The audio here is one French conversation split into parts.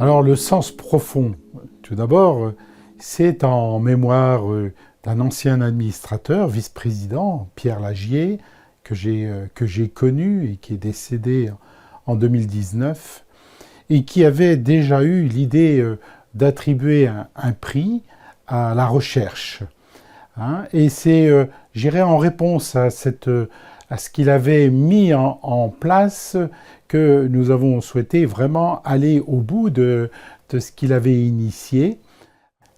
Alors le sens profond, tout d'abord, c'est en mémoire d'un ancien administrateur, vice-président, Pierre Lagier, que j'ai connu et qui est décédé en 2019, et qui avait déjà eu l'idée d'attribuer un prix à la recherche. Hein, et c'est, j'irais en réponse à ce qu'il avait mis en place que nous avons souhaité vraiment aller au bout de ce qu'il avait initié.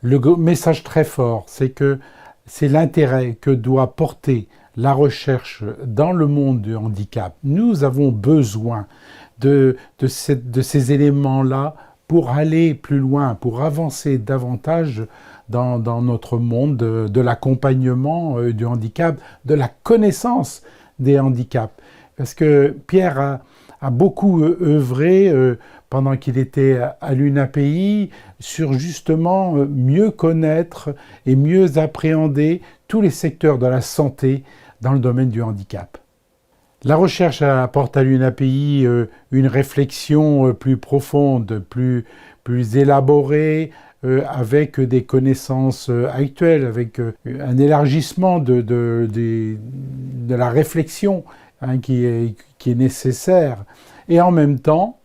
Le message très fort, c'est que c'est l'intérêt que doit porter la recherche dans le monde du handicap. Nous avons besoin de ces éléments-là pour aller plus loin, pour avancer davantage dans notre monde de l'accompagnement du handicap, de la connaissance des handicaps. Parce que Pierre a beaucoup œuvré pendant qu'il était à l'UNAPI sur justement mieux connaître et mieux appréhender tous les secteurs de la santé dans le domaine du handicap. La recherche apporte à l'UNAPI une réflexion plus profonde, plus élaborée, avec des connaissances actuelles, avec un élargissement de la réflexion qui est nécessaire. Et en même temps,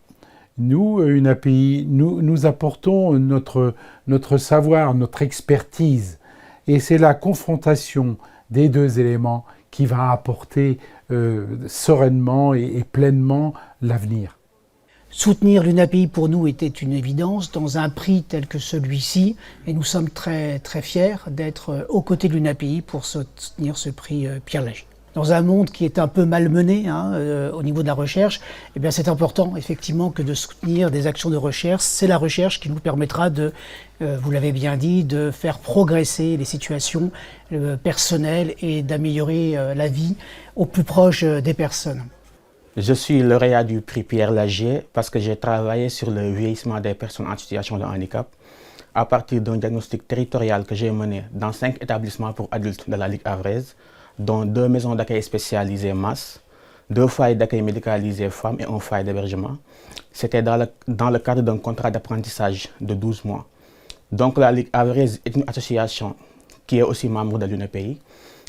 nous, UNAPI, nous apportons notre savoir, notre expertise. Et c'est la confrontation des deux éléments qui va apporter sereinement et pleinement l'avenir. Soutenir l'UNAPI pour nous était une évidence dans un prix tel que celui-ci, et nous sommes très, très fiers d'être aux côtés de l'UNAPI pour soutenir ce prix Pierre Lagier. Dans un monde qui est un peu malmené au niveau de la recherche, eh bien c'est important effectivement que de soutenir des actions de recherche. C'est la recherche qui nous permettra de, vous l'avez bien dit, de faire progresser les situations personnelles et d'améliorer la vie au plus proche des personnes. Je suis lauréat du prix Pierre Lagier parce que j'ai travaillé sur le vieillissement des personnes en situation de handicap à partir d'un diagnostic territorial que j'ai mené dans 5 établissements pour adultes de la Ligue havraise, dont 2 maisons d'accueil spécialisées MAS, 2 foyers d'accueil médicalisés femmes et un foyer d'hébergement. C'était dans le cadre d'un contrat d'apprentissage de 12 mois. Donc la Ligue havraise est une association qui est aussi membre de l'UNAPI,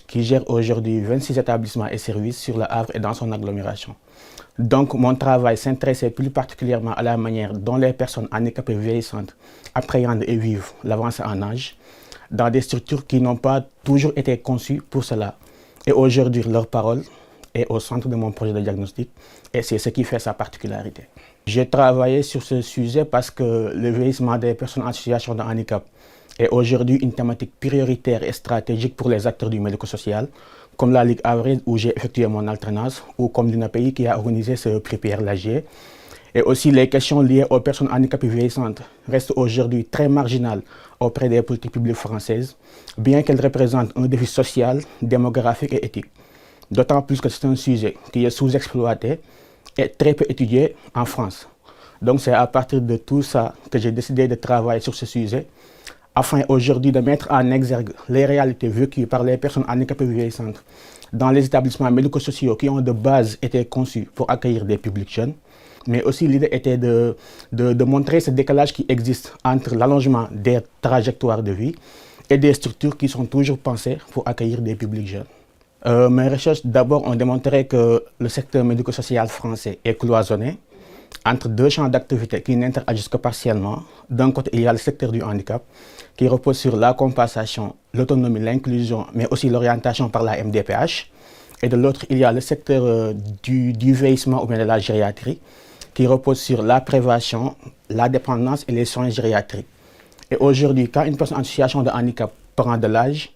qui gère aujourd'hui 26 établissements et services sur le Havre et dans son agglomération. Donc mon travail s'intéressait plus particulièrement à la manière dont les personnes handicapées vieillissantes appréhendent et vivent l'avancée en âge dans des structures qui n'ont pas toujours été conçues pour cela. Et aujourd'hui, leur parole est au centre de mon projet de diagnostic et c'est ce qui fait sa particularité. J'ai travaillé sur ce sujet parce que le vieillissement des personnes en situation de handicap est aujourd'hui une thématique prioritaire et stratégique pour les acteurs du médico-social, comme la Ligue havraise où j'ai effectué mon alternance, ou comme l'UNAPI qui a organisé ce prix Pierre Lagier. Et aussi les questions liées aux personnes handicapées vieillissantes restent aujourd'hui très marginales auprès des politiques publiques françaises, bien qu'elles représentent un défi social, démographique et éthique. D'autant plus que c'est un sujet qui est sous-exploité et très peu étudié en France. Donc c'est à partir de tout ça que j'ai décidé de travailler sur ce sujet, afin aujourd'hui de mettre en exergue les réalités vécues par les personnes handicapées vieillissantes dans les établissements médico-sociaux qui ont de base été conçus pour accueillir des publics jeunes. Mais aussi l'idée était de montrer ce décalage qui existe entre l'allongement des trajectoires de vie et des structures qui sont toujours pensées pour accueillir des publics jeunes. Mes recherches d'abord ont démontré que le secteur médico-social français est cloisonné entre 2 champs d'activité qui n'interagissent que partiellement. D'un côté, il y a le secteur du handicap qui repose sur la compensation, l'autonomie, l'inclusion, mais aussi l'orientation par la MDPH. Et de l'autre, il y a le secteur du vieillissement ou bien de la gériatrie qui repose sur la prévention, la dépendance et les soins gériatriques. Et aujourd'hui, quand une personne en situation de handicap prend de l'âge,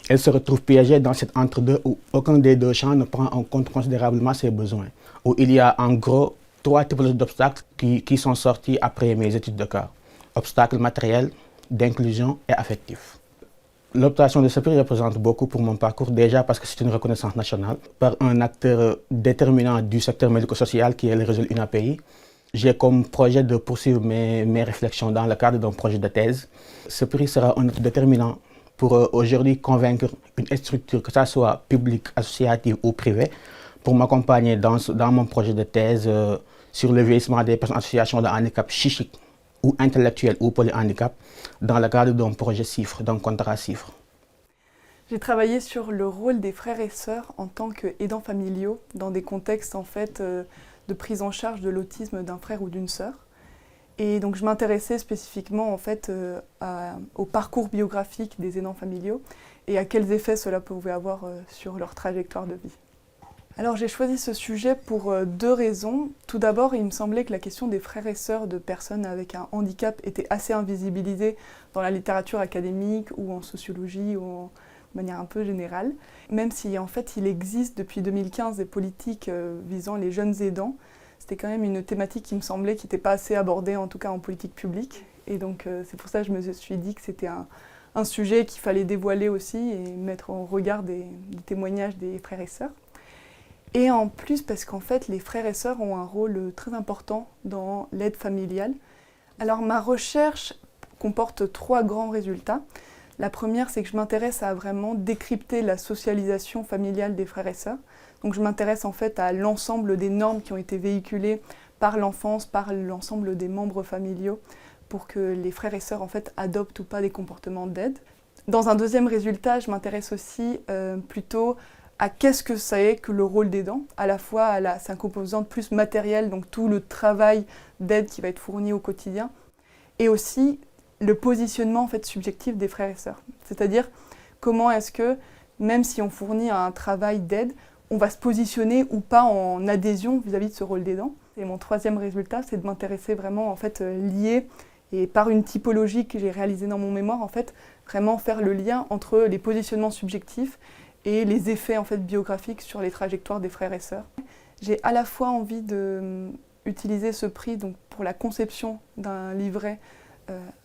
elle se retrouve piégée dans cet entre-deux où aucun des 2 champs ne prend en compte considérablement ses besoins. Où il y a en gros 3 types d'obstacles qui sont sortis après mes études de cas. Obstacles matériels, d'inclusion et affectifs. L'obtention de ce prix représente beaucoup pour mon parcours, déjà parce que c'est une reconnaissance nationale par un acteur déterminant du secteur médico-social qui est le réseau UNAPI. J'ai comme projet de poursuivre mes réflexions dans le cadre d'un projet de thèse. Ce prix sera un outil déterminant pour aujourd'hui convaincre une structure, que ce soit publique, associative ou privée, pour m'accompagner dans mon projet de thèse sur le vieillissement des personnes en situation de handicap psychique ou intellectuels ou polyhandicap dans le cadre d'un projet CIFRE, d'un contrat CIFRE. J'ai travaillé sur le rôle des frères et sœurs en tant qu'aidants familiaux dans des contextes en fait, de prise en charge de l'autisme d'un frère ou d'une sœur. Et donc je m'intéressais spécifiquement en fait, au parcours biographique des aidants familiaux et à quels effets cela pouvait avoir sur leur trajectoire de vie. Alors j'ai choisi ce sujet pour deux raisons. Tout d'abord, il me semblait que la question des frères et sœurs de personnes avec un handicap était assez invisibilisée dans la littérature académique ou en sociologie ou de manière un peu générale, même si en fait il existe depuis 2015 des politiques visant les jeunes aidants, c'était quand même une thématique qui me semblait qui n'était pas assez abordée, en tout cas en politique publique. Et donc c'est pour ça que je me suis dit que c'était un sujet qu'il fallait dévoiler aussi et mettre en regard des témoignages des frères et sœurs. Et en plus parce qu'en fait les frères et sœurs ont un rôle très important dans l'aide familiale. Alors ma recherche comporte 3 grands résultats. La première, c'est que je m'intéresse à vraiment décrypter la socialisation familiale des frères et sœurs. Donc je m'intéresse en fait à l'ensemble des normes qui ont été véhiculées par l'enfance, par l'ensemble des membres familiaux, pour que les frères et sœurs en fait adoptent ou pas des comportements d'aide. Dans un deuxième résultat, je m'intéresse aussi plutôt à qu'est-ce que c'est que le rôle d'aidant, à la fois à sa composante plus matérielle, donc tout le travail d'aide qui va être fourni au quotidien, et aussi le positionnement en fait, subjectif des frères et sœurs. C'est-à-dire comment est-ce que, même si on fournit un travail d'aide, on va se positionner ou pas en adhésion vis-à-vis de ce rôle d'aidant. Et mon troisième résultat, c'est de m'intéresser vraiment en fait, lié, et par une typologie que j'ai réalisée dans mon mémoire, en fait, vraiment faire le lien entre les positionnements subjectifs et les effets en fait, biographiques sur les trajectoires des frères et sœurs. J'ai à la fois envie d'utiliser ce prix donc, pour la conception d'un livret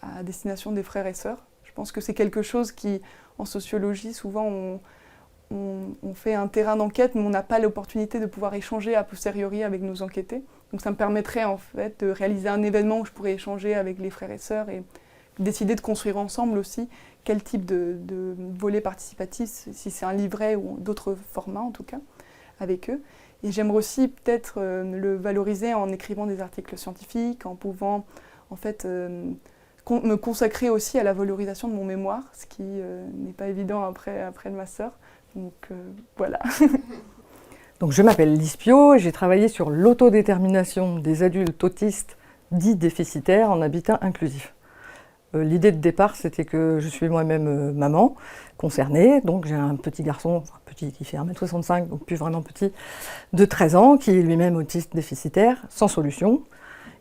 à destination des frères et sœurs. Je pense que c'est quelque chose qui, en sociologie, souvent on fait un terrain d'enquête, mais on n'a pas l'opportunité de pouvoir échanger a posteriori avec nos enquêtés. Donc ça me permettrait en fait de réaliser un événement où je pourrais échanger avec les frères et sœurs et décider de construire ensemble aussi quel type de volet participatif, si c'est un livret ou d'autres formats en tout cas, avec eux. Et j'aimerais aussi peut-être le valoriser en écrivant des articles scientifiques, en pouvant en fait me consacrer aussi à la valorisation de mon mémoire, ce qui n'est pas évident après le master. Donc voilà. Donc, je m'appelle Lise Piot et j'ai travaillé sur l'autodétermination des adultes autistes dits déficitaires en habitat inclusif. L'idée de départ, c'était que je suis moi-même maman concernée, donc j'ai un petit garçon, petit qui fait 1,65 m, donc plus vraiment petit, de 13 ans, qui est lui-même autiste déficitaire, sans solution.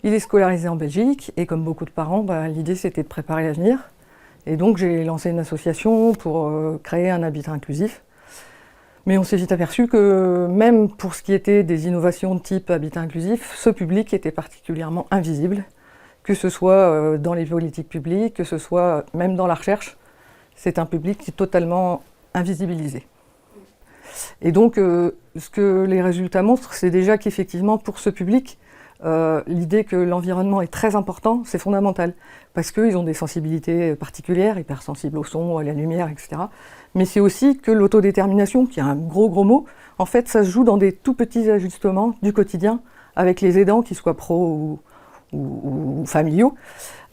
Il est scolarisé en Belgique et comme beaucoup de parents, l'idée c'était de préparer l'avenir. Et donc j'ai lancé une association pour créer un habitat inclusif. Mais on s'est vite aperçu que même pour ce qui était des innovations de type habitat inclusif, ce public était particulièrement invisible, que ce soit dans les politiques publiques, que ce soit même dans la recherche. C'est un public qui est totalement invisibilisé. Et donc ce que les résultats montrent, c'est déjà qu'effectivement pour ce public, l'idée que l'environnement est très important, c'est fondamental, parce qu'ils ont des sensibilités particulières, hypersensibles au son, à la lumière, etc. Mais c'est aussi que l'autodétermination, qui est un gros mot, en fait, ça se joue dans des tout petits ajustements du quotidien, avec les aidants, qu'ils soient pro ou familiaux,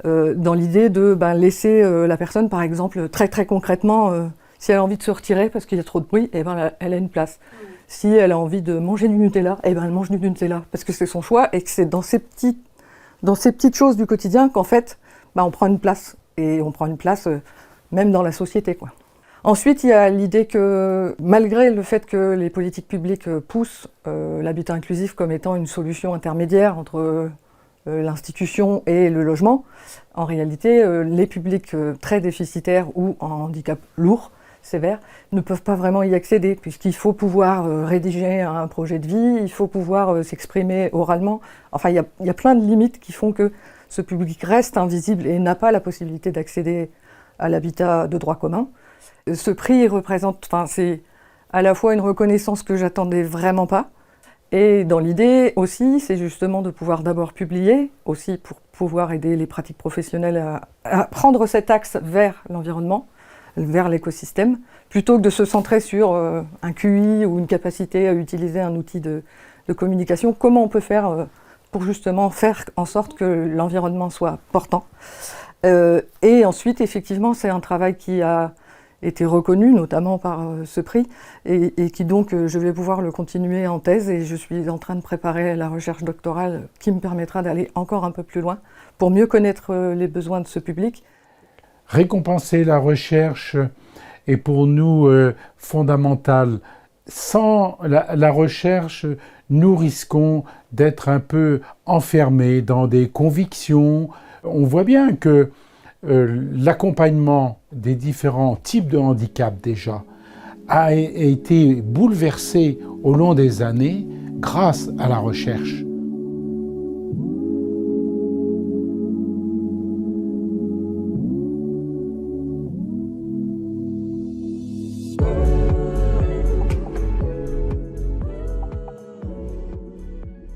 dans l'idée de laisser la personne, par exemple, très concrètement, si elle a envie de se retirer parce qu'il y a trop de bruit, elle a une place. Si elle a envie de manger du Nutella, elle mange du Nutella, parce que c'est son choix et que c'est dans ces petites choses du quotidien qu'en fait, on prend une place. Et on prend une place même dans la société, quoi. Ensuite, il y a l'idée que, malgré le fait que les politiques publiques poussent l'habitat inclusif comme étant une solution intermédiaire entre l'institution et le logement, en réalité, les publics très déficitaires ou en handicap lourd, sévères, ne peuvent pas vraiment y accéder, puisqu'il faut pouvoir rédiger un projet de vie, il faut pouvoir s'exprimer oralement. Enfin, il y a plein de limites qui font que ce public reste invisible et n'a pas la possibilité d'accéder à l'habitat de droit commun. Ce prix représente, c'est à la fois une reconnaissance que j'attendais vraiment pas, et dans l'idée aussi, c'est justement de pouvoir d'abord publier, aussi pour pouvoir aider les pratiques professionnelles à prendre cet axe vers l'environnement, vers l'écosystème, plutôt que de se centrer sur un QI ou une capacité à utiliser un outil de communication. Comment on peut faire pour justement faire en sorte que l'environnement soit portant. Et ensuite, effectivement, c'est un travail qui a été reconnu, notamment par ce prix, et qui donc, je vais pouvoir le continuer en thèse, et je suis en train de préparer la recherche doctorale qui me permettra d'aller encore un peu plus loin pour mieux connaître les besoins de ce public. Récompenser la recherche est pour nous fondamental. Sans la recherche, nous risquons d'être un peu enfermés dans des convictions. On voit bien que l'accompagnement des différents types de handicap déjà a été bouleversé au long des années grâce à la recherche.